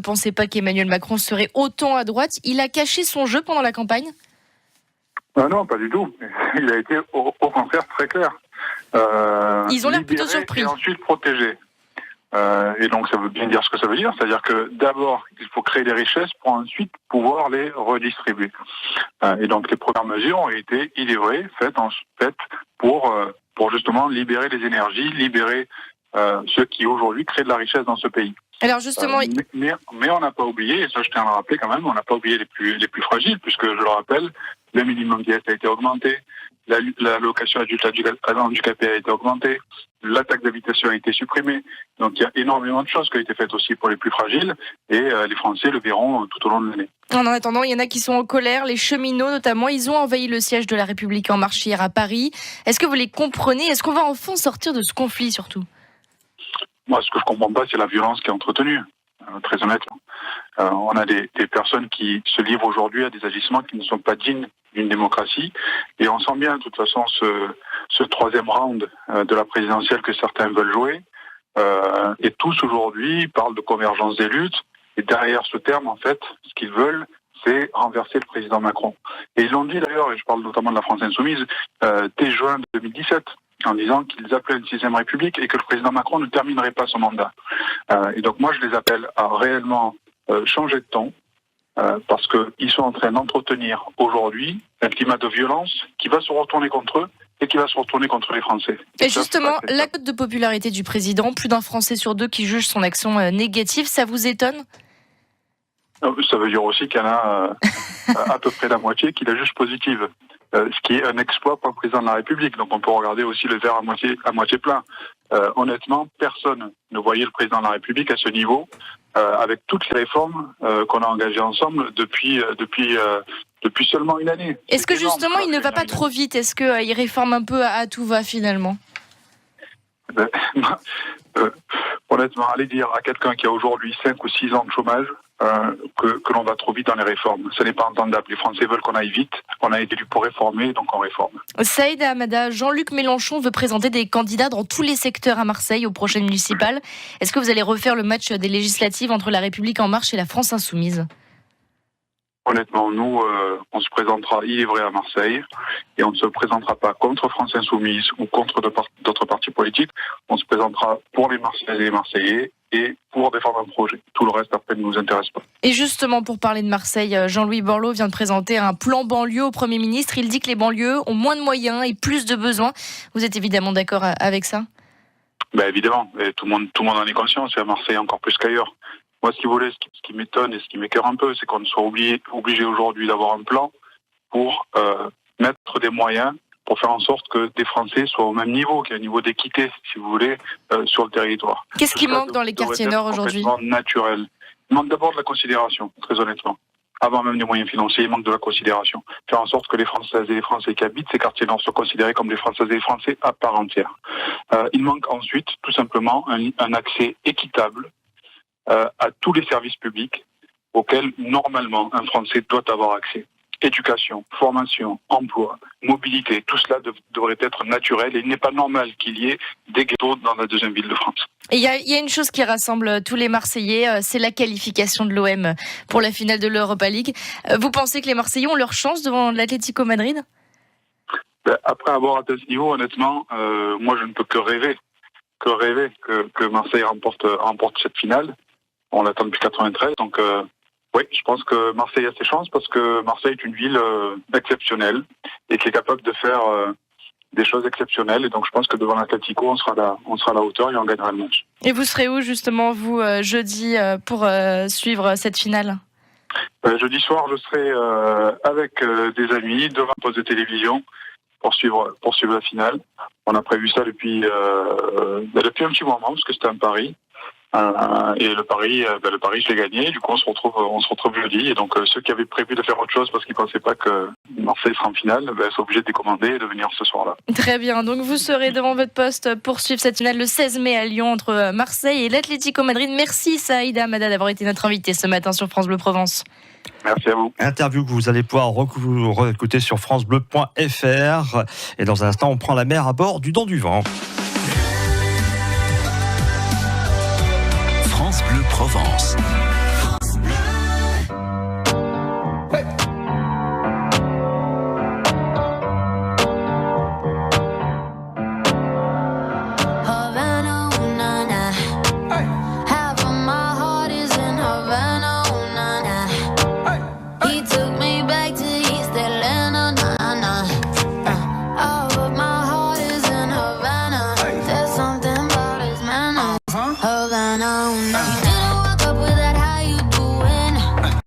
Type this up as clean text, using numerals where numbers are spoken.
pensez pas qu'Emmanuel Macron serait autant à droite. Il a caché son jeu pendant la campagne ? Non, pas du tout. Il a été au contraire très clair. Ils ont l'air plutôt surpris. Et ensuite protéger. Et donc ça veut bien dire ce que ça veut dire, c'est-à-dire que d'abord il faut créer des richesses pour ensuite pouvoir les redistribuer. Et donc les premières mesures ont été, il est vrai, faites pour justement libérer les énergies, libérer ceux qui aujourd'hui créent de la richesse dans ce pays. Alors justement, mais on n'a pas oublié, et ça je tiens à le rappeler quand même, on n'a pas oublié les plus fragiles, puisque je le rappelle, le minimum vieillesse a été augmenté, l'allocation adulte handicapé a été augmentée, la taxe d'habitation a été supprimée. Donc il y a énormément de choses qui ont été faites aussi pour les plus fragiles, et les Français le verront tout au long de l'année. En attendant, il y en a qui sont en colère, les cheminots notamment, ils ont envahi le siège de La République En Marche hier à Paris. Est-ce que vous les comprenez ? Est-ce qu'on va enfin sortir de ce conflit surtout ? Moi, ce que je comprends pas, c'est la violence qui est entretenue, très honnêtement. On a des personnes qui se livrent aujourd'hui à des agissements qui ne sont pas dignes d'une démocratie. Et on sent bien, de toute façon, ce troisième round de la présidentielle que certains veulent jouer. Et tous, aujourd'hui, parlent de convergence des luttes. Et derrière ce terme, en fait, ce qu'ils veulent, c'est renverser le président Macron. Et ils l'ont dit d'ailleurs, et je parle notamment de la France Insoumise, dès juin 2017. En disant qu'ils appelaient une 6e République et que le président Macron ne terminerait pas son mandat. Et donc moi, je les appelle à réellement changer de ton, parce qu'ils sont en train d'entretenir aujourd'hui un climat de violence qui va se retourner contre eux et qui va se retourner contre les Français. Et justement, la cote de popularité du président, plus d'un Français sur deux qui juge son action négative, ça vous étonne ? Ça veut dire aussi qu'il y en a à peu près la moitié qui la juge positive. Ce qui est un exploit pour le président de la République. Donc on peut regarder aussi le verre à moitié plein. Honnêtement, personne ne voyait le président de la République à ce niveau, avec toutes les réformes qu'on a engagées ensemble depuis seulement une année. Est-ce que justement il ne va pas trop vite ? Est-ce qu'il réforme un peu à tout va finalement ? Honnêtement, aller dire à quelqu'un qui a aujourd'hui 5 ou 6 ans de chômage que l'on va trop vite dans les réformes, ce n'est pas entendable. Les Français veulent qu'on aille vite, on a été élus pour réformer, donc on réforme. Saïda Hamada, Jean-Luc Mélenchon veut présenter des candidats dans tous les secteurs à Marseille aux prochaines municipales. Est-ce que vous allez refaire le match des législatives entre La République En Marche et la France Insoumise ? Honnêtement, nous, on se présentera, il est vrai, à Marseille, et on ne se présentera pas contre France Insoumise ou contre d'autres partis politiques. On se présentera pour les Marseillaises et les Marseillais et pour défendre un projet. Tout le reste, après, ne nous intéresse pas. Et justement, pour parler de Marseille, Jean-Louis Borloo vient de présenter un plan banlieue au Premier ministre. Il dit que les banlieues ont moins de moyens et plus de besoins. Vous êtes évidemment d'accord avec ça ? Évidemment, et tout le monde en est conscient, c'est à Marseille encore plus qu'ailleurs. Moi, si vous voulez, ce qui m'étonne et ce qui m'écœure un peu, c'est qu'on soit obligé aujourd'hui d'avoir un plan pour mettre des moyens pour faire en sorte que des Français soient au même niveau, qu'il y ait un niveau d'équité, si vous voulez, sur le territoire. Qu'est-ce qui manque dans les quartiers nord aujourd'hui ? Naturel. Il manque d'abord de la considération, très honnêtement. Avant même des moyens financiers, il manque de la considération. Faire en sorte que les Françaises et les Français qui habitent ces quartiers nord soient considérés comme des Françaises et des Français à part entière. Il manque ensuite, tout simplement, un accès équitable à tous les services publics auxquels, normalement, un Français doit avoir accès. Éducation, formation, emploi, mobilité, tout cela devrait être naturel et il n'est pas normal qu'il y ait des ghettos dans la deuxième ville de France. Et il y a une chose qui rassemble tous les Marseillais, c'est la qualification de l'OM pour la finale de l'Europa League. Vous pensez que les Marseillais ont leur chance devant l'Atlético Madrid ? Après avoir atteint ce niveau, honnêtement, moi je ne peux que rêver que Marseille remporte cette finale. On l'attend depuis 93, donc oui, je pense que Marseille a ses chances parce que Marseille est une ville exceptionnelle et qui est capable de faire des choses exceptionnelles. Et donc je pense que devant l'Atlético, on sera à la hauteur et on gagnera le match. Et vous serez où justement, vous, jeudi, pour suivre cette finale ? Jeudi soir, je serai avec des amis devant un poste de télévision pour suivre la finale. On a prévu ça depuis un petit moment parce que c'était un pari. Et le pari, je l'ai gagné. Du coup, on se retrouve jeudi. Et donc, ceux qui avaient prévu de faire autre chose parce qu'ils pensaient pas que Marseille sera en finale, sont obligés de décommander et de venir ce soir-là. Très bien. Donc, vous serez devant votre poste pour suivre cette finale le 16 mai à Lyon entre Marseille et l'Atlético Madrid. Merci Saïda Hamada d'avoir été notre invitée ce matin sur France Bleu Provence. Merci à vous. Interview que vous allez pouvoir réécouter sur francebleu.fr. Et dans un instant, on prend la mer à bord du Don du Vent. France Bleu Provence.